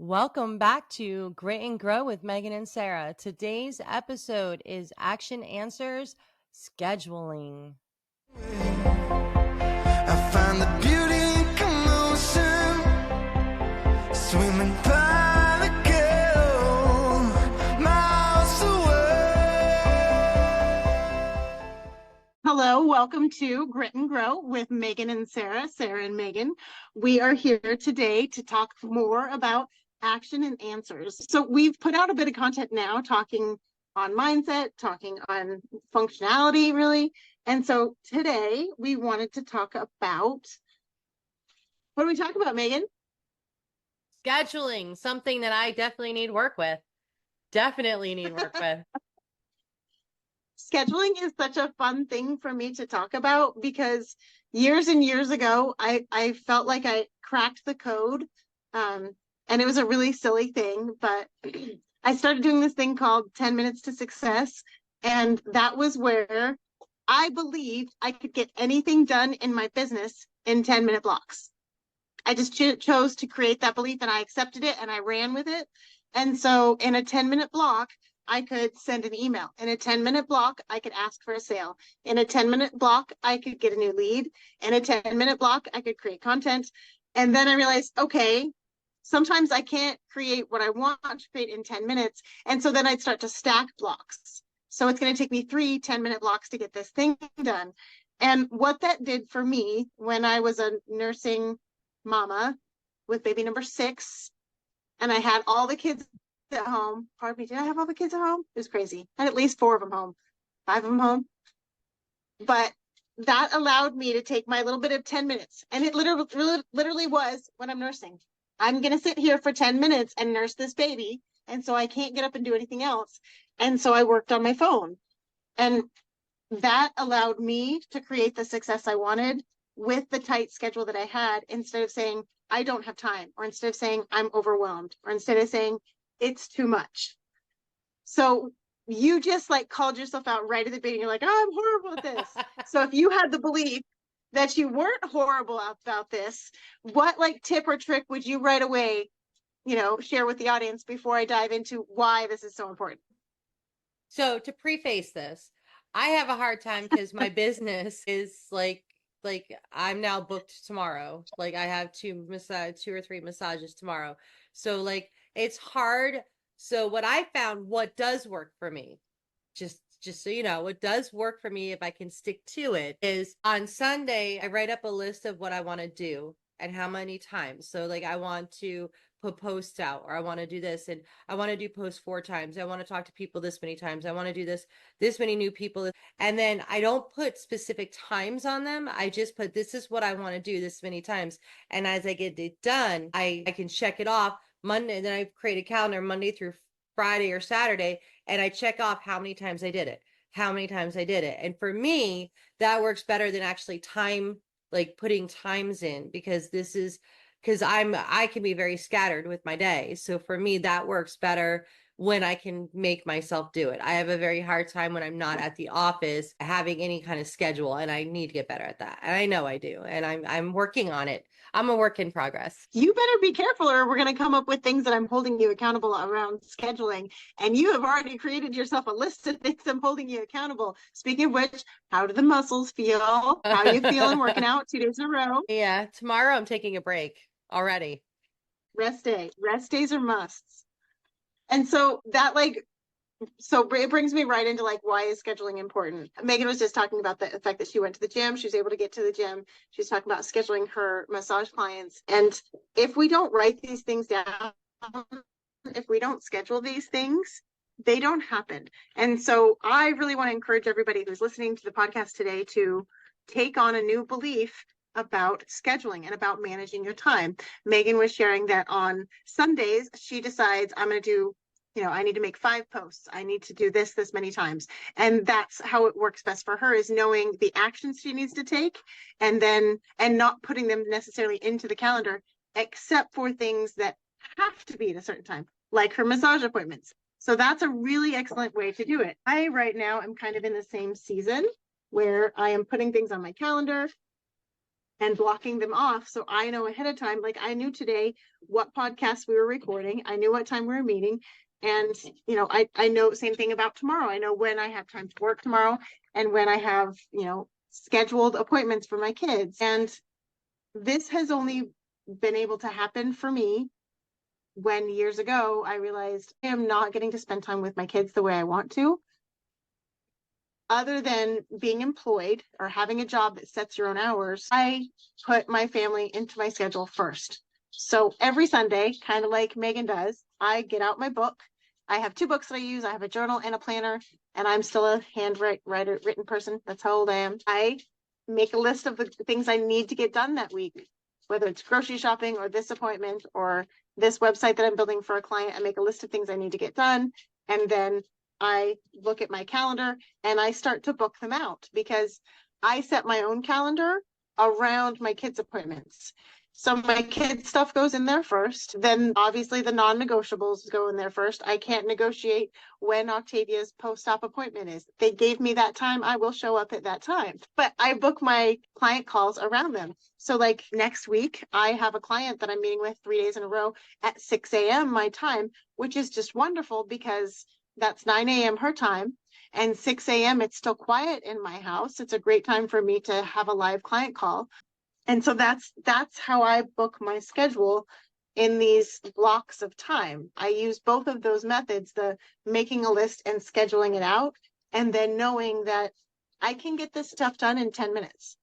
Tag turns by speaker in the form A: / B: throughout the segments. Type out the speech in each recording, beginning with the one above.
A: Welcome back to Grit and Grow with Megan and Sarah. Today's episode is Action Answers Scheduling.
B: I find the beauty in commotion, swimming by the gale, miles away.
C: Hello, welcome to Grit and Grow with Megan and Sarah and Megan. We are here today to talk more about action and answers. So we've put out a bit of content now talking on mindset, talking on functionality, really. And so today we wanted to talk about, what do we talk about, Megan?
A: Scheduling, something that I definitely need work with.
C: Scheduling is such a fun thing for me to talk about because years and years ago, I felt like I cracked the code. And it was a really silly thing, but I started doing this thing called 10 Minutes to Success. And that was where I believed I could get anything done in my business in 10-minute blocks. I just chose to create that belief and I accepted it and I ran with it. And so in a 10-minute block, I could send an email. In a 10-minute block, I could ask for a sale. In a 10-minute block, I could get a new lead. In a 10-minute block, I could create content. And then I realized, okay, sometimes I can't create what I want to create in 10 minutes. And so then I'd start to stack blocks. So it's going to take me 3 10-minute blocks to get this thing done. And what that did for me when I was a nursing mama with baby number 6, and I had all the kids at home. Pardon me, did I have all the kids at home? It was crazy. I had at least 4 of them home, 5 of them home. But that allowed me to take my little bit of 10 minutes. And it literally was when I'm nursing. I'm going to sit here for 10 minutes and nurse this baby. And so I can't get up and do anything else. And so I worked on my phone. And that allowed me to create the success I wanted with the tight schedule that I had, instead of saying, I don't have time, or instead of saying, I'm overwhelmed, or instead of saying, it's too much. So you just like called yourself out right at the beginning. You're like, oh, I'm horrible at this. So if you had the belief that you weren't horrible about this, what like tip or trick would you right away, share with the audience before I dive into why this is so important?
A: So to preface this, I have a hard time because my business is like I'm now booked tomorrow. Like I have 2 or 3 massages tomorrow. So like it's hard. So what I found, what does work for me, just so you know, what does work for me if I can stick to it, is on Sunday, I write up a list of what I want to do and how many times. So like I want to put posts out, or I want to do this, and I want to do posts 4 times. I want to talk to people this many times. I want to do this many new people. And then I don't put specific times on them. I just put, this is what I want to do this many times. And as I get it done, I can check it off Monday. Then I create a calendar Monday through Friday or Saturday, and I check off how many times I did it. And for me, that works better than actually putting times in, because I can be very scattered with my day. So for me, that works better when I can make myself do it. I have a very hard time when I'm not at the office having any kind of schedule, and I need to get better at that. And I know I do, and I'm working on it. I'm a work in progress.
C: You better be careful, or we're going to come up with things that I'm holding you accountable around scheduling. And you have already created yourself a list of things I'm holding you accountable. Speaking of which, how do the muscles feel? How are you feeling working out 2 days in a row?
A: Yeah, tomorrow I'm taking a break already.
C: Rest days are musts. And so it brings me right into why is scheduling important? Megan was just talking about the fact that she went to the gym. She was able to get to the gym. She's talking about scheduling her massage clients. And if we don't write these things down, if we don't schedule these things, they don't happen. And so I really want to encourage everybody who's listening to the podcast today to take on a new belief about scheduling and about managing your time. Megan was sharing that on Sundays, she decides, I'm going to do, I need to make 5 posts. I need to do this many times. And that's how it works best for her, is knowing the actions she needs to take, and not putting them necessarily into the calendar, except for things that have to be at a certain time, like her massage appointments. So that's a really excellent way to do it. I right now am kind of in the same season where I am putting things on my calendar. and blocking them off. So I know ahead of time, like I knew today what podcast we were recording. I knew what time we were meeting. And, I know same thing about tomorrow. I know when I have time to work tomorrow and when I have, scheduled appointments for my kids. And this has only been able to happen for me when years ago I realized I am not getting to spend time with my kids the way I want to. Other than being employed or having a job that sets your own hours, I put my family into my schedule first. So every Sunday, kind of like Megan does, I get out my book. I have 2 books that I use. I have a journal and a planner, and I'm still a written person. That's how old I am. I make a list of the things I need to get done that week, whether it's grocery shopping or this appointment or this website that I'm building for a client. I make a list of things I need to get done. And then I look at my calendar and I start to book them out because I set my own calendar around my kids' appointments. So my kids' stuff goes in there first. Then obviously the non-negotiables go in there first. I can't negotiate when Octavia's post-op appointment is. They gave me that time. I will show up at that time. But I book my client calls around them. So like next week, I have a client that I'm meeting with 3 days in a row at 6 a.m. my time, which is just wonderful because that's 9 a.m. her time. And 6 a.m. it's still quiet in my house. It's a great time for me to have a live client call. And so that's how I book my schedule in these blocks of time. I use both of those methods, the making a list and scheduling it out, and then knowing that I can get this stuff done in 10 minutes.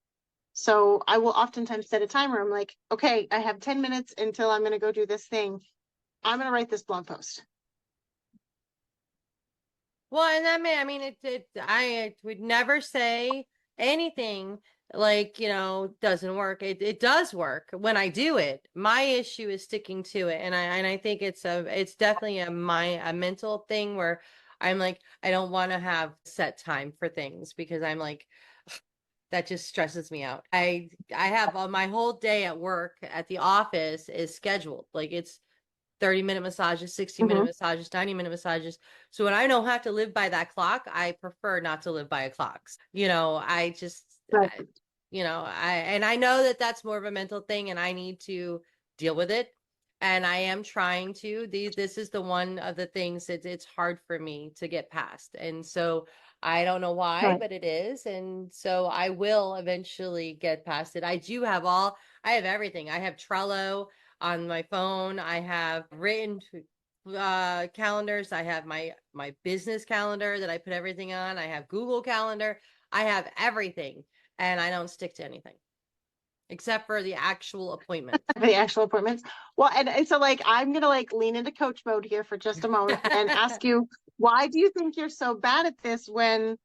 C: So I will oftentimes set a timer. I'm like, okay, I have 10 minutes until I'm going to go do this thing. I'm going to write this blog post.
A: Well, and I mean, I would never say anything like, doesn't work. It does work when I do it. My issue is sticking to it. And I think it's definitely a mental thing where I'm like, I don't want to have set time for things because I'm like, that just stresses me out. I have my whole day at work at the office is scheduled. Like it's 30-minute massages, 60-minute massages, 90-minute massages. So when I don't have to live by that clock, I prefer not to live by a clock. I just,
C: Right.
A: and I know that that's more of a mental thing and I need to deal with it. And I am trying to. This is the one of the things that it's hard for me to get past. And so I don't know why,
C: Right.
A: but it is. And so I will eventually get past it. I have everything. I have Trello on my phone. I have written calendars. I have my business calendar that I put everything on. I have Google Calendar. I have everything, and I don't stick to anything except for the actual appointment.
C: The actual appointments. Well, and so like I'm gonna like lean into coach mode here for just a moment and ask you, why do you think you're so bad at this when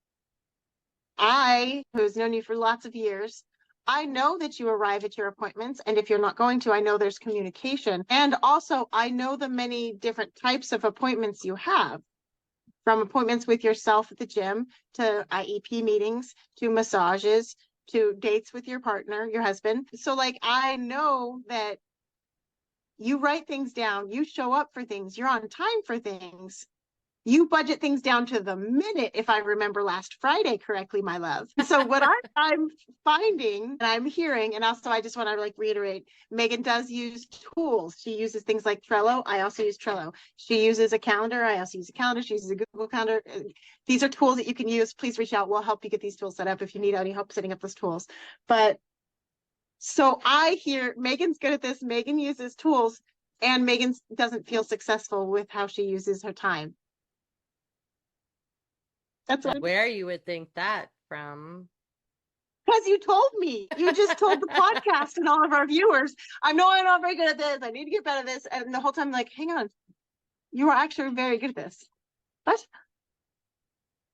C: I, who's known you for lots of years, I know that you arrive at your appointments, and if you're not going to, I know there's communication. And also, I know the many different types of appointments you have, from appointments with yourself at the gym to IEP meetings to massages to dates with your partner, your husband. So, like, I know that you write things down, you show up for things, you're on time for things. You budget things down to the minute, if I remember last Friday correctly, my love. So what I'm finding and I'm hearing, and also I just want to like reiterate, Megan does use tools. She uses things like Trello. I also use Trello. She uses a calendar. I also use a calendar. She uses a Google Calendar. These are tools that you can use. Please reach out. We'll help you get these tools set up if you need any help setting up those tools. But so I hear Megan's good at this. Megan uses tools, and Megan doesn't feel successful with how she uses her time. That's
A: where you would think that from.
C: Because you told me. You just told the podcast and all of our viewers, I know I'm not very good at this. I need to get better at this. And the whole time, like, hang on. You are actually very good at this. But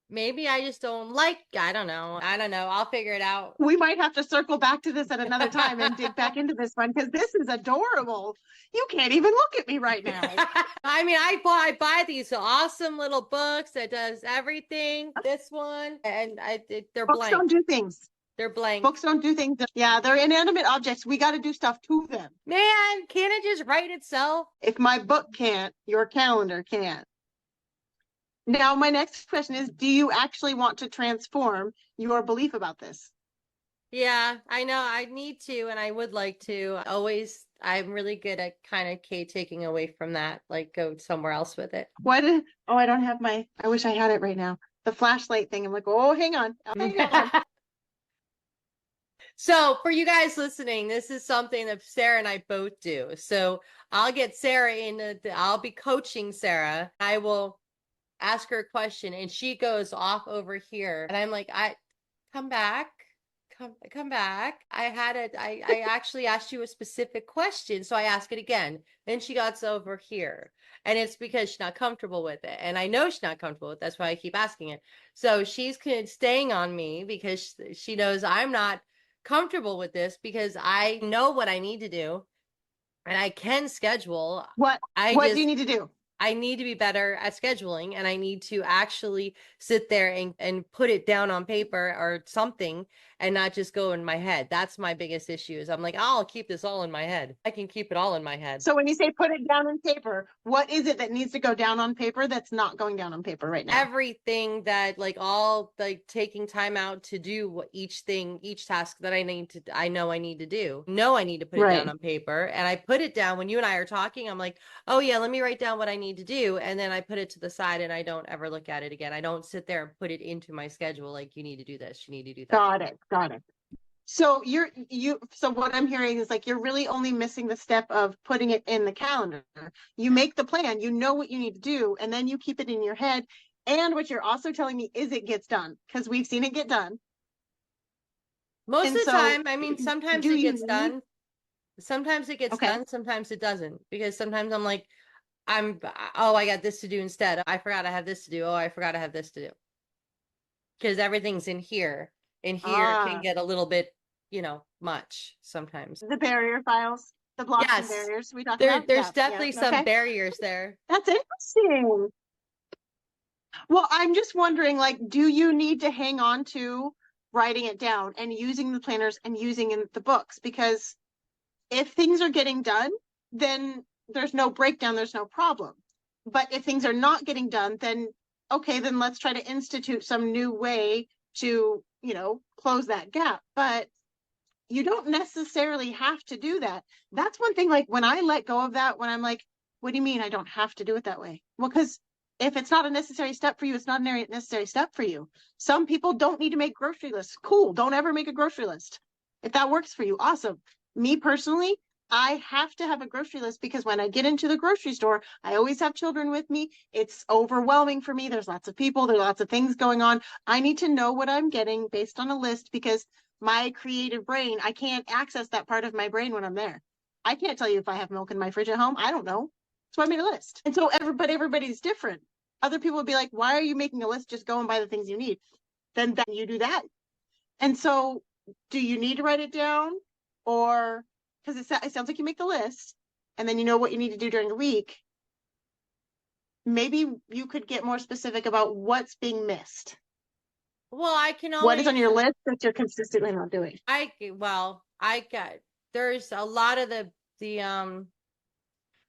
A: maybe I just don't I don't know. I'll figure it out.
C: We might have to circle back to this at another time and dig back into this one because this is adorable. You can't even look at me right now.
A: I mean, I buy these awesome little books that does everything. This one, and they're
C: Books
A: blank.
C: Don't do things.
A: They're blank.
C: Books don't do things. Yeah, they're inanimate objects. We got to do stuff to them.
A: Man, can't it just write itself?
C: If my book can't, your calendar can't. Now, my next question is, do you actually want to transform your belief about this?
A: Yeah, I know. I need to, and I would like to. Always, I'm really good at kind of taking away from that, like go somewhere else with it.
C: What? Oh, I don't have my, I wish I had it right now. The flashlight thing. I'm like, oh, hang on. Hang on.
A: So, for you guys listening, this is something that Sarah and I both do. So, I'll get Sarah in, I'll be coaching Sarah. I will ask her a question and she goes off over here. And I'm like, come back. Come back. I actually asked you a specific question, so I ask it again. Then she got over here. And it's because she's not comfortable with it. And I know she's not comfortable with it. That's why I keep asking it. So she's staying on me because she knows I'm not comfortable with this because I know what I need to do and I can schedule.
C: What,
A: I
C: what do you
A: just
C: need to do?
A: I need to be better at scheduling and I need to actually sit there and put it down on paper or something and not just go in my head. That's my biggest issue is I'm like, oh, I'll keep this all in my head. I can keep it all in my head.
C: So when you say put it down on paper, what is it that needs to go down on paper that's not going down on paper right now?
A: Everything that like all like taking time out to do each task that I know I need to do. No, I need to put it down
C: Right.
A: on paper. And I put it down when you and I are talking. I'm like, oh yeah, let me write down what I need to do. And then I put it to the side and I don't ever look at it again. I don't sit there and put it into my schedule like you need to do this, you need to do that.
C: Got it. Got it. So so what I'm hearing is like you're really only missing the step of putting it in the calendar. You make the plan, you know what you need to do, and then you keep it in your head. And what you're also telling me is it gets done because we've seen it get done.
A: Most
C: And
A: of the
C: so
A: time, I mean, sometimes
C: do
A: it
C: you
A: gets
C: need,
A: done. Sometimes it gets
C: okay.
A: done, sometimes it doesn't. Because sometimes I'm like, oh, I got this to do instead. I forgot I have this to do. Oh, I forgot I have this to do. Because everything's in here. And here can
C: Ah,
A: get a little bit, much sometimes.
C: the barrier files, the blocks and
A: Yes,
C: barriers we talked about.
A: there's
C: Yeah, yeah.
A: definitely some
C: Okay.
A: barriers there.
C: That's interesting. Well, I'm just wondering, like, do you need to hang on to writing it down and using the planners and using in the books? Because if things are getting done, then there's no breakdown, there's no problem. But if things are not getting done, then okay, then let's try to institute some new way to, close that gap. But you don't necessarily have to do that. That's one thing, like when I let go of that, when I'm like, what do you mean I don't have to do it that way? Well, because if it's not a necessary step for you, it's not a necessary step for you. Some people don't need to make grocery lists. Cool. Don't ever make a grocery list. If that works for you, awesome. Me personally, I have to have a grocery list because when I get into the grocery store, I always have children with me. It's overwhelming for me. There's lots of people, there's lots of things going on. I need to know what I'm getting based on a list because my creative brain, I can't access that part of my brain when I'm there. I can't tell you if I have milk in my fridge at home. I don't know. So I made a list. And so everybody's different. Other people would be like, why are you making a list? Just go and buy the things you need. Then you do that. And so do you need to write it down? Or because it sounds like you make the list and then you know what you need to do during the week. Maybe you could get more specific about what's being missed.
A: Well, I can
C: What is on
A: always
C: your list that you're consistently not doing?
A: I got there's a lot of the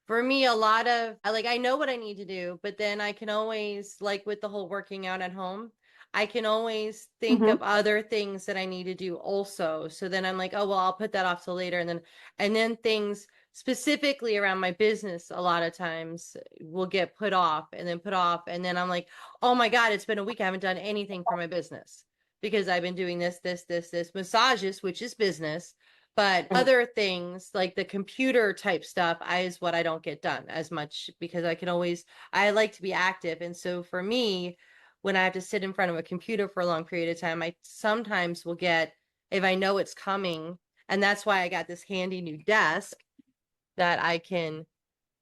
A: for me, a lot of like I know what I need to do, but then I can always like with the whole working out at home, I can always think
C: Mm-hmm.
A: of other things that I need to do also. So then I'm like, oh well, I'll put that off till later, and then things specifically around my business a lot of times will get put off and then put off, and then I'm like, oh my God, it's been a week. I haven't done anything for my business because I've been doing this massages, which is business. But other things like the computer type stuff is what I don't get done as much because I like to be active. And so for me, when I have to sit in front of a computer for a long period of time, I sometimes will if I know it's coming, and that's why I got this handy new desk that I can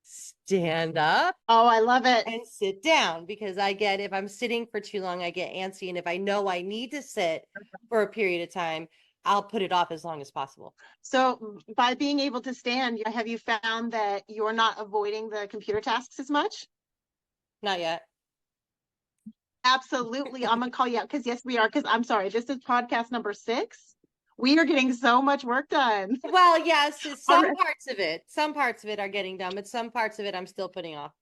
A: stand up
C: Oh, I love it.
A: and sit down because if I'm sitting for too long, I get antsy. And if I know I need to sit for a period of time, I'll put it off as long as possible.
C: So by being able to stand, have you found that you're not avoiding the computer tasks as much?
A: Not yet.
C: Absolutely. I'm gonna call you out because yes, we are. Because I'm sorry, this is podcast number 6. We are getting so much work done.
A: Well, yes,
C: All right.
A: some parts of it are getting done, but some parts of it I'm still putting off.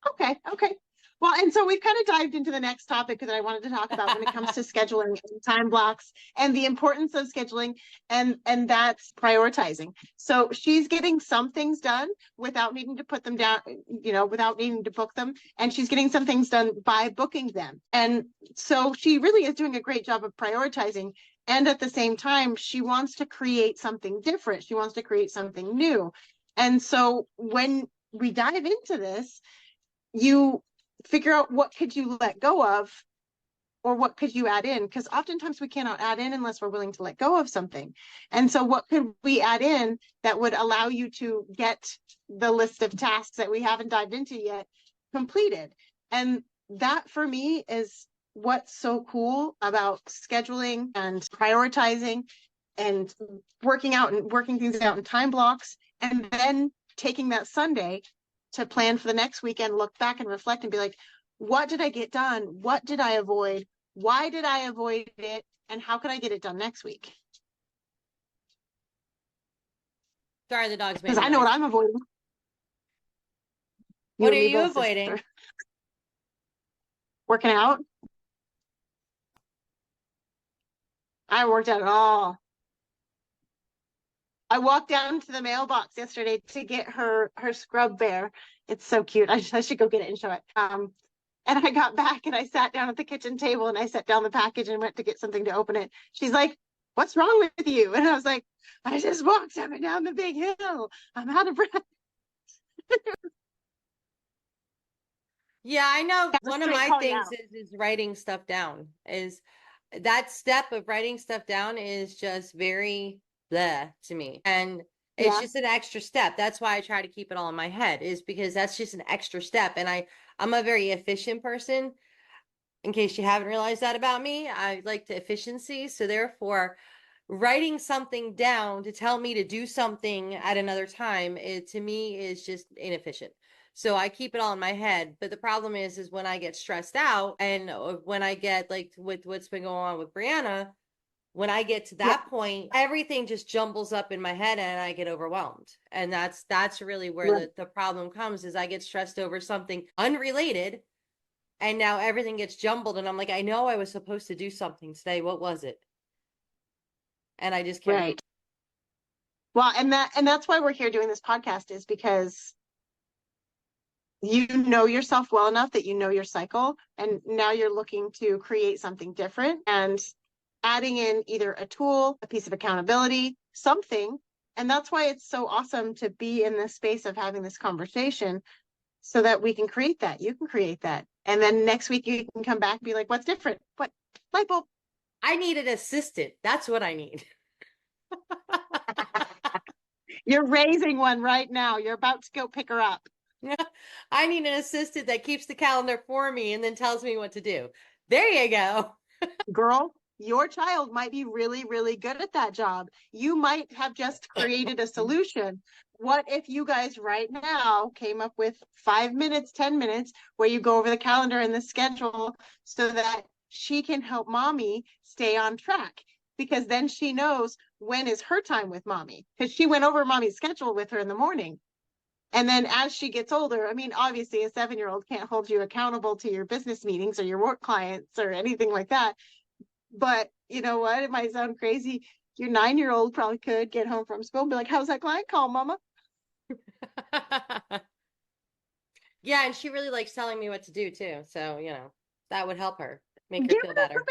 C: Okay. Okay. Well, and so we've kind of dived into the next topic that I wanted to talk about when it comes to scheduling and time blocks and the importance of scheduling, and that's prioritizing. So she's getting some things done without needing to put them down, without needing to book them, and she's getting some things done by booking them. And so she really is doing a great job of prioritizing. And at the same time, she wants to create something different. She wants to create something new. And so when we dive into this, you figure out what could you let go of or what could you add in, because oftentimes we cannot add in unless we're willing to let go of something. And so what could we add in that would allow you to get the list of tasks that we haven't dived into yet completed? And that for me is what's so cool about scheduling and prioritizing and working things out in time blocks, and then taking that Sunday to plan for the next weekend, look back and reflect and be like, what did I get done? What did I avoid? Why did I avoid it? And how can I get it done next week?
A: Sorry, the dog's
C: Because
A: making
C: I know
A: noise.
C: what I'm avoiding.
A: What
C: And
A: are
C: me
A: you
C: both,
A: avoiding?
C: sister. Working out. I worked out at all. I walked down to the mailbox yesterday to get her scrub bear. It's so cute. I should go get it and show it. And I got back and I sat down at the kitchen table and I set down the package and went to get something to open it. She's like, "What's wrong with you?" And I was like, "I just walked up and down the big hill. I'm out of breath."
A: Yeah, I know
C: That's a
A: one of
C: straight
A: my
C: call you
A: things
C: out.
A: is writing stuff down. Is that step of writing stuff down is just very bleh to me. And it's
C: Yeah.
A: just an extra step. That's why I try to keep it all in my head, is because that's just an extra step. And I'm a very efficient person. In case you haven't realized that about me, I like the efficiency. So therefore, writing something down to tell me to do something at another time, it to me is just inefficient. So I keep it all in my head. But the problem is when I get stressed out and when I get like with what's been going on with Brianna, when I get to
C: Yeah.
A: that point, everything just jumbles up in my head and I get overwhelmed. And that's really where
C: Right.
A: the problem comes, is I get stressed over something unrelated and now everything gets jumbled and I'm like, I know I was supposed to do something today. What was it? And I just can't remember.
C: Right. Well, and that's why we're here doing this podcast, is because you know yourself well enough that you know your cycle, and now you're looking to create something different and adding in either a tool, a piece of accountability, something. And that's why it's so awesome to be in this space of having this conversation, so that we can create that. You can create that. And then next week you can come back and be like, "What's different? What light bulb?"
A: I need an assistant. That's what I need.
C: You're raising one right now. You're about to go pick her up.
A: I need an assistant that keeps the calendar for me and then tells me what to do. There you go.
C: Girl, your child might be really, really good at that job. You might have just created a solution. What if you guys right now came up with 5 minutes, 10 minutes where you go over the calendar and the schedule so that she can help mommy stay on track? Because then she knows when is her time with mommy, because she went over mommy's schedule with her in the morning. And then as she gets older, I mean, obviously a 7-year-old can't hold you accountable to your business meetings or your work clients or anything like that. But you know what? It might sound crazy. Your 9-year-old probably could get home from school and be like, "How's that client call, mama?"
A: Yeah, and she really likes telling me what to do too. So, that would help her, make her
C: Give
A: feel
C: her
A: better.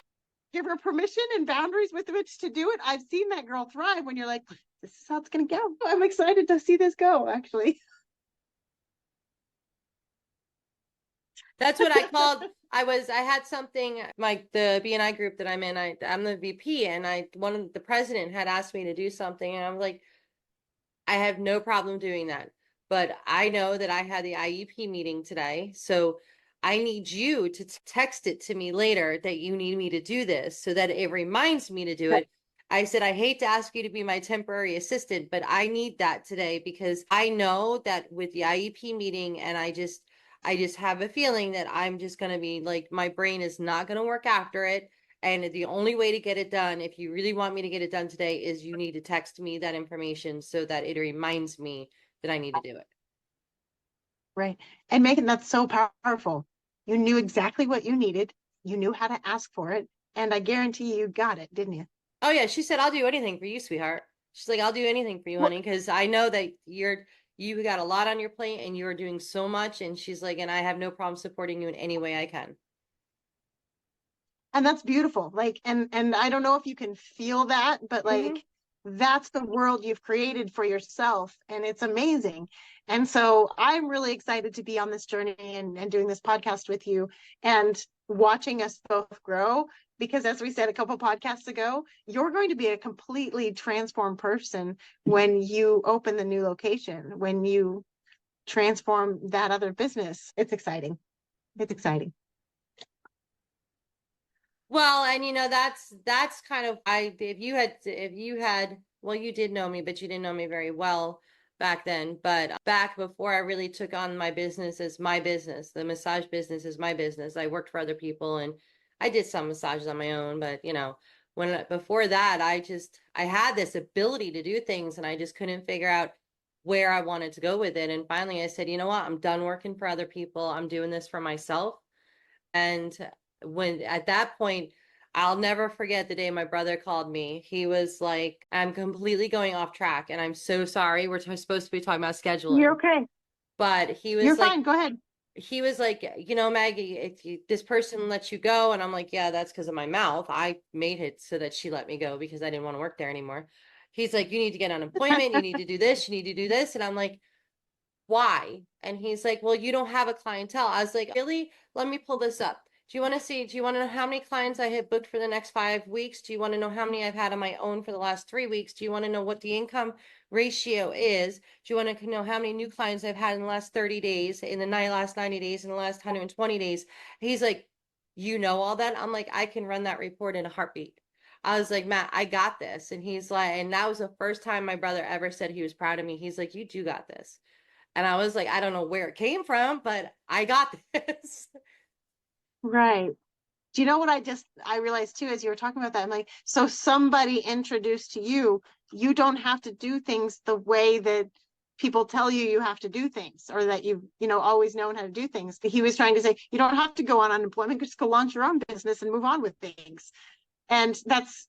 C: give her permission and boundaries with which to do it. I've seen that girl thrive when you're like, "This is how it's gonna go." I'm excited to see this go, actually.
A: That's what I called. I had something like the BNI group that I'm in. I'm the VP, and one of the president had asked me to do something, and I'm like, I have no problem doing that. But I know that I had the IEP meeting today, so I need you to text it to me later that you need me to do this so that it reminds me to do it. I said, I hate to ask you to be my temporary assistant, but I need that today because I know that with the IEP meeting, and I just have a feeling that I'm just going to be like, my brain is not going to work after it. And the only way to get it done, if you really want me to get it done today, is you need to text me that information so that it reminds me that I need to do it.
C: Right. And Megan, that's so powerful. You knew exactly what you needed. You knew how to ask for it. And I guarantee you got it, didn't you?
A: Oh yeah, she said, I'll do anything for you, sweetheart. She's like, I'll do anything for you,
C: Well,
A: honey, because I know that you got a lot on your plate and you are doing so much. And she's like, and I have no problem supporting you in any way I can.
C: and that's beautiful. Like, and I don't know if you can feel that, but
A: Hmm.
C: like that's the world you've created for yourself, and it's amazing. And so I'm really excited to be on this journey and doing this podcast with you and watching us both grow, because as we said a couple podcasts ago, you're going to be a completely transformed person when you open the new location, when you transform that other business. It's exciting. It's exciting.
A: Well, and that's kind of I if you had well you did know me, but you didn't know me very well back then. But back before I really took on my business as my business, the massage business is my business. I worked for other people and I did some massages on my own, but when before that I had this ability to do things and I just couldn't figure out where I wanted to go with it. And finally I said, you know what? I'm done working for other people. I'm doing this for myself. And when at that point, I'll never forget the day my brother called me. He was like, I'm completely going off track and I'm so sorry. Supposed to be talking about
C: You're
A: scheduling.
C: okay.
A: But
C: You're fine. Go ahead.
A: he was like, Maggie, this person lets you go. And I'm like, yeah, that's because of my mouth. I made it so that she let me go because I didn't want to work there anymore. He's like, you need to get unemployment. You need to do this. You need to do this. And I'm like, why? And he's like, well, you don't have a clientele. I was like, really? Let me pull this up. Do you want to see? Do you want to know how many clients I have booked for the next 5 weeks? Do you want to know how many I've had on my own for the last 3 weeks? Do you want to know what the income ratio is? Do you want to know how many new clients I've had in the last 30 days, in the last 90 days, in the last 120 days? He's like, you know all that? I'm like, I can run that report in a heartbeat. I was like, Matt, I got this. And he's like, and that was the first time my brother ever said he was proud of me. He's like, you do got this. And I was like, I don't know where it came from, but I got this.
C: Right. Do you know what I realized too as you were talking about that? I'm like, so somebody introduced to you, you don't have to do things the way that people tell you you have to do things, or that you've always known how to do things. He was trying to say you don't have to go on unemployment, just go launch your own business and move on with things. And that's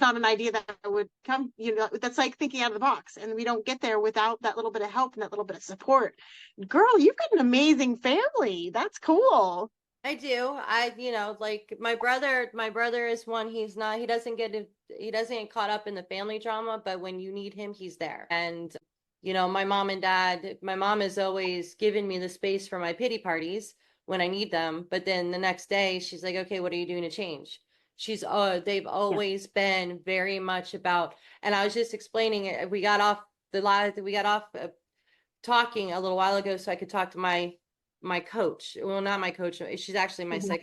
C: not an idea that would come, that's like thinking out of the box. And we don't get there without that little bit of help and that little bit of support. Girl, you've got an amazing family. That's cool.
A: I do. Like my brother is one, he doesn't get caught up in the family drama, but when you need him, he's there. And, my mom and dad, my mom has always given me the space for my pity parties when I need them. But then the next day she's like, okay, what are you doing to change? They've
C: Yeah.
A: always been very much about, and I was just explaining it. We got off talking a little while ago so I could talk to my coach. Well, not my coach. She's actually my
C: Mhm.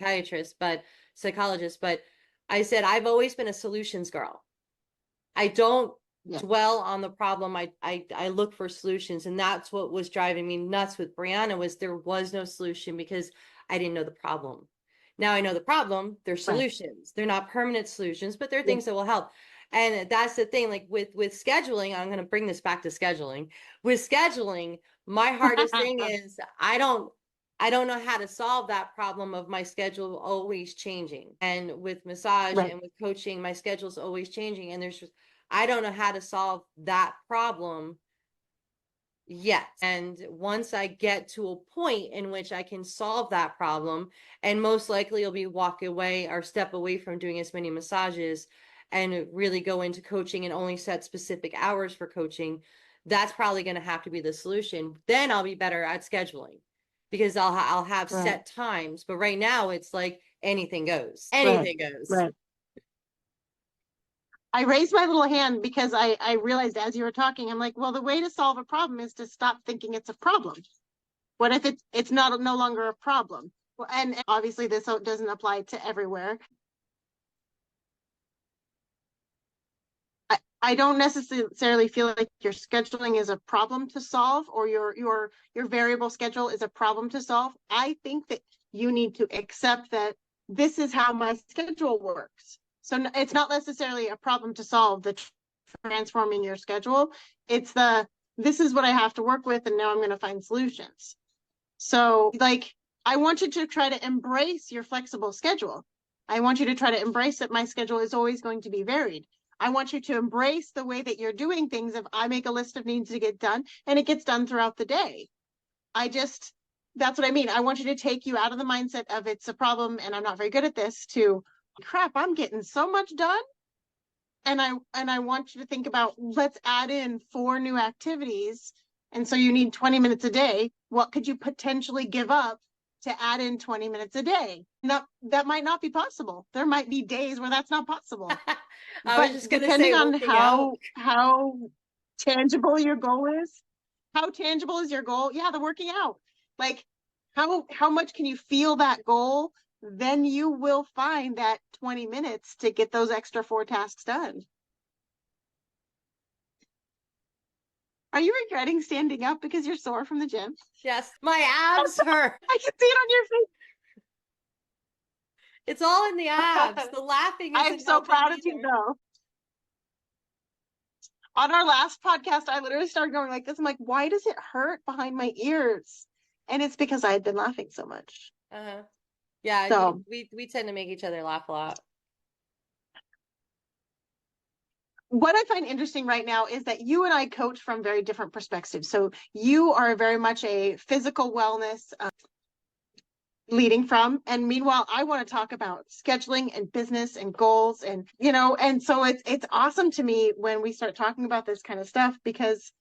A: psychologist, but I said I've always been a solutions girl. I don't
C: Yeah.
A: dwell on the problem. I look for solutions, and that's what was driving me nuts with Brianna was there was no solution because I didn't know the problem. Now I know the problem. They're
C: Right.
A: solutions. They're not permanent solutions, but they're
C: Yeah.
A: things that will help. And that's the thing. Like with scheduling, I'm going to bring this back to scheduling. With scheduling, my hardest thing is I don't know how to solve that problem of my schedule always changing. And with massage
C: Right.
A: and with coaching, my schedule is always changing. And there's just I don't know how to solve that problem yet. And once I get to a point in which I can solve that problem, and most likely you'll be walk away or step away from doing as many massages and really go into coaching and only set specific hours for coaching, that's probably going to have to be the solution. Then I'll be better at scheduling because I'll have
C: Right.
A: set times. But right now it's like anything goes.
C: Right.
A: Anything goes.
C: Right. I raised my little hand because I realized as you were talking, I'm like, well, the way to solve a problem is to stop thinking it's a problem. What if it's not no longer a problem? Well, and obviously this doesn't apply to everywhere. I don't necessarily feel like your scheduling is a problem to solve, or your variable schedule is a problem to solve. I think that you need to accept that this is how my schedule works. So it's not necessarily a problem to solve, the transforming your schedule. It's this is what I have to work with, and now I'm going to find solutions. So like I want you to try to embrace your flexible schedule. I want you to try to embrace that my schedule is always going to be varied. I want you to embrace the way that you're doing things. If I make a list of needs to get done and it gets done throughout the day, that's what I mean. I want you to take you out of the mindset of it's a problem and I'm not very good at this to crap, I'm getting so much done. And I want you to think about, let's add in 4 new activities. And so you need 20 minutes a day. What could you potentially give up to add in 20 minutes a day? That might not be possible. There might be days where that's not possible.
A: I was
C: But
A: just gonna
C: depending
A: say
C: on
A: working out.
C: how tangible your goal is, how tangible is your goal? Yeah, the working out. Like how much can you feel that goal? Then you will find that 20 minutes to get those extra 4 tasks done. Are you regretting standing up because you're sore from the gym?
A: Yes, my abs hurt.
C: I can see it on your face.
A: It's all in the abs. The laughing
C: I'm
A: isn't
C: so
A: helping
C: proud of you
A: either.
C: though. On our last podcast, I literally started going like this. I'm like, why does it hurt behind my ears? And it's because I had been laughing so much.
A: Uh-huh. Yeah,
C: So
A: we tend to make each other laugh a lot.
C: what I find interesting right now is that you and I coach from very different perspectives. So you are very much a physical wellness leading from, and meanwhile I want to talk about scheduling and business and goals, and and so it's awesome to me when we start talking about this kind of stuff because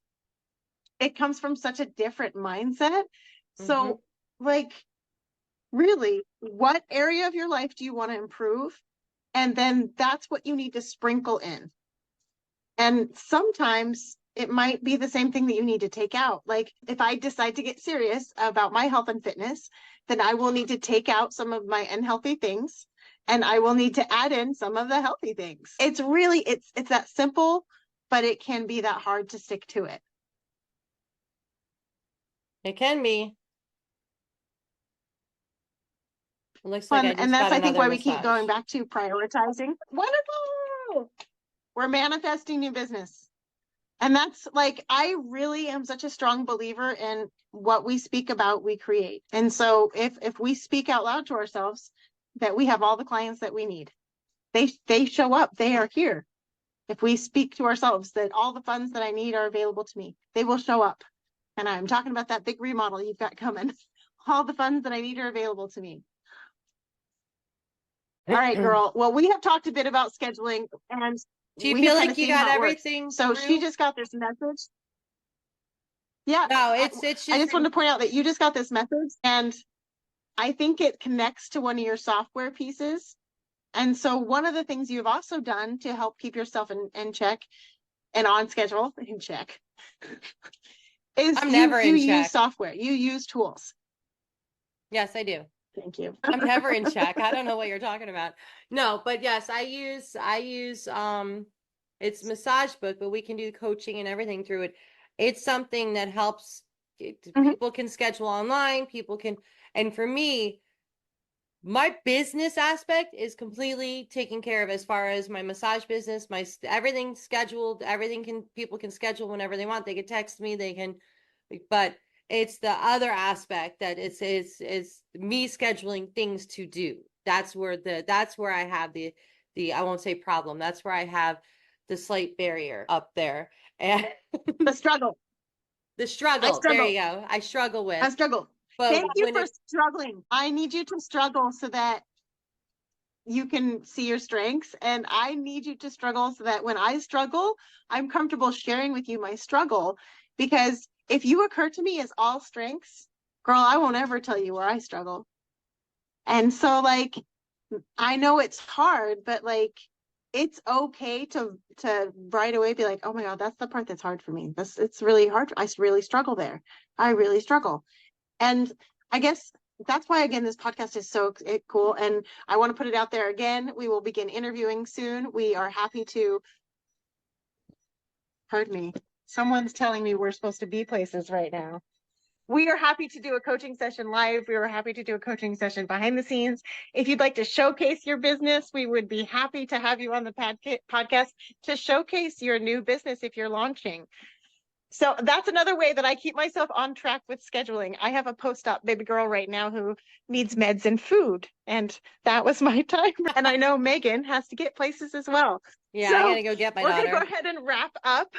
C: it comes from such a different mindset. So like, really, what area of your life do you want to improve? And then that's what you need to sprinkle in. And sometimes it might be the same thing that you need to take out. Like if I decide to get serious about my health and fitness, then I will need to take out some of my unhealthy things and I will need to add in some of the healthy things. It's really, it's that simple, but it can be that hard to stick to it.
A: It can be. It looks like I
C: And
A: just
C: that's,
A: got
C: I think,
A: another
C: why we keep
A: massage.
C: going back to prioritizing. Wonderful. We're manifesting new business. And that's like, I really am such a strong believer in what we speak about, we create. And so if we speak out loud to ourselves that we have all the clients that we need, they show up, they are here. If we speak to ourselves that all the funds that I need are available to me, they will show up. And I'm talking about that big remodel you've got coming. All the funds that I need are available to me. All right, girl. Well, we have talked a bit about scheduling and
A: Do you
C: we
A: feel
C: have kind
A: like
C: of
A: you
C: seen
A: got
C: how it works.
A: everything
C: So she
A: through?
C: just got this message. Yeah,
A: No,
C: I
A: it's
C: I
A: just
C: just wanted to point out that you just got this message and I think it connects to one of your software pieces. And so one of the things you've also done to help keep yourself in check and on schedule in check is
A: I'm
C: you
A: never
C: you
A: in
C: use
A: check.
C: software, you use tools.
A: Yes, I do.
C: Thank you.
A: I'm never in check. I don't know what you're talking about. No, but yes, I use it's massage book, but we can do coaching and everything through it. It's something that helps
C: Mhm.
A: people can schedule online, people can, and for me, my business aspect is completely taken care of as far as my massage business, my everything's scheduled, everything can people can schedule whenever they want. They can text me, they can, but it's the other aspect that it's me scheduling things to do. That's where I have the I won't say problem. That's where I have the slight barrier up there. And
C: The struggle.
A: the
C: I
A: struggle, there
C: struggle.
A: you go. I struggle
C: I
A: with.
C: struggle.
A: But
C: Thank you
A: when
C: for
A: it
C: struggling. I need you to struggle so that you can see your strengths. And I need you to struggle so that when I struggle, I'm comfortable sharing with you my struggle. Because if you occur to me as all strengths, girl, I won't ever tell you where I struggle. And so like, I know it's hard, but like, it's okay to right away be like, oh my God, that's the part that's hard for me. It's really hard. I really struggle there. I really struggle. And I guess that's why, again, this podcast is so cool. And I want to put it out there again. We will begin interviewing soon. We are happy to, pardon me, someone's telling me we're supposed to be places right now. We are happy to do a coaching session live. We are happy to do a coaching session behind the scenes. If you'd like to showcase your business, we would be happy to have you on the podcast to showcase your new business if you're launching. So that's another way that I keep myself on track with scheduling. I have a post-op baby girl right now who needs meds and food, and that was my time. And I know Megan has to get places as well.
A: Yeah, I
C: So
A: gotta go get my
C: we're going to go
A: daughter.
C: ahead and wrap up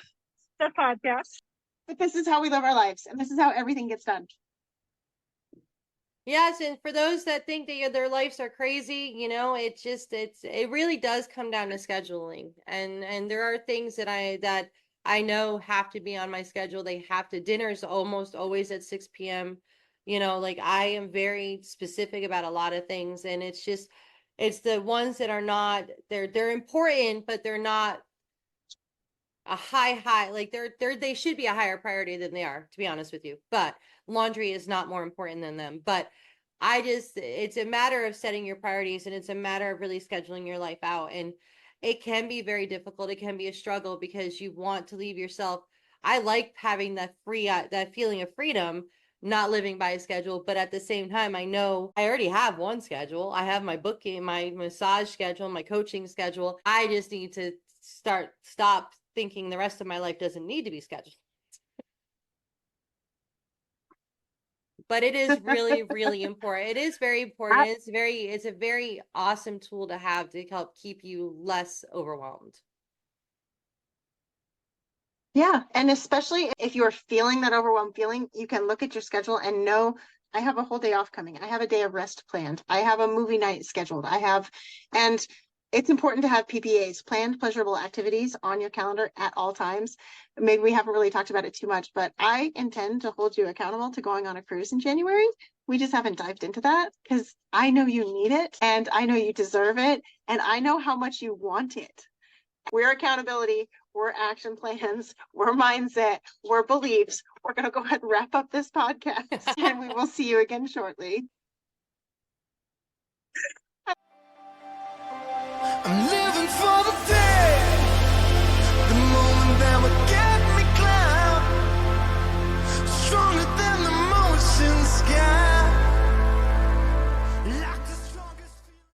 C: the podcast. But this is how we live our lives, and this is how everything gets done.
A: Yes, and for those that think that their lives are crazy, it really does come down to scheduling. And there are things that I know have to be on my schedule. They have to dinner's almost always at 6 p.m. Like I am very specific about a lot of things, and it's the ones that are not they're important, but they're not a high like they should be a higher priority than they are, to be honest with you. But laundry is not more important than them. But it's a matter of setting your priorities, and it's a matter of really scheduling your life out. And it can be very difficult. It can be a struggle because you want to leave yourself. I like having that feeling of freedom, not living by a schedule. But at the same time, I know I already have one schedule. I have my booking, my massage schedule, my coaching schedule. I just need to stop thinking the rest of my life doesn't need to be scheduled. But it is really, really important. It is very important. It's a very awesome tool to have to help keep you less overwhelmed.
C: Yeah. And especially if you're feeling that overwhelmed feeling, you can look at your schedule and know I have a whole day off coming. I have a day of rest planned. I have a movie night scheduled. And it's important to have PPAs, planned pleasurable activities, on your calendar at all times. Maybe we haven't really talked about it too much, but I intend to hold you accountable to going on a cruise in January. We just haven't dived into that because I know you need it and I know you deserve it and I know how much you want it. We're accountability, we're action plans, we're mindset, we're beliefs. We're going to go ahead and wrap up this podcast and we will see you again shortly.
B: I'm living for the day.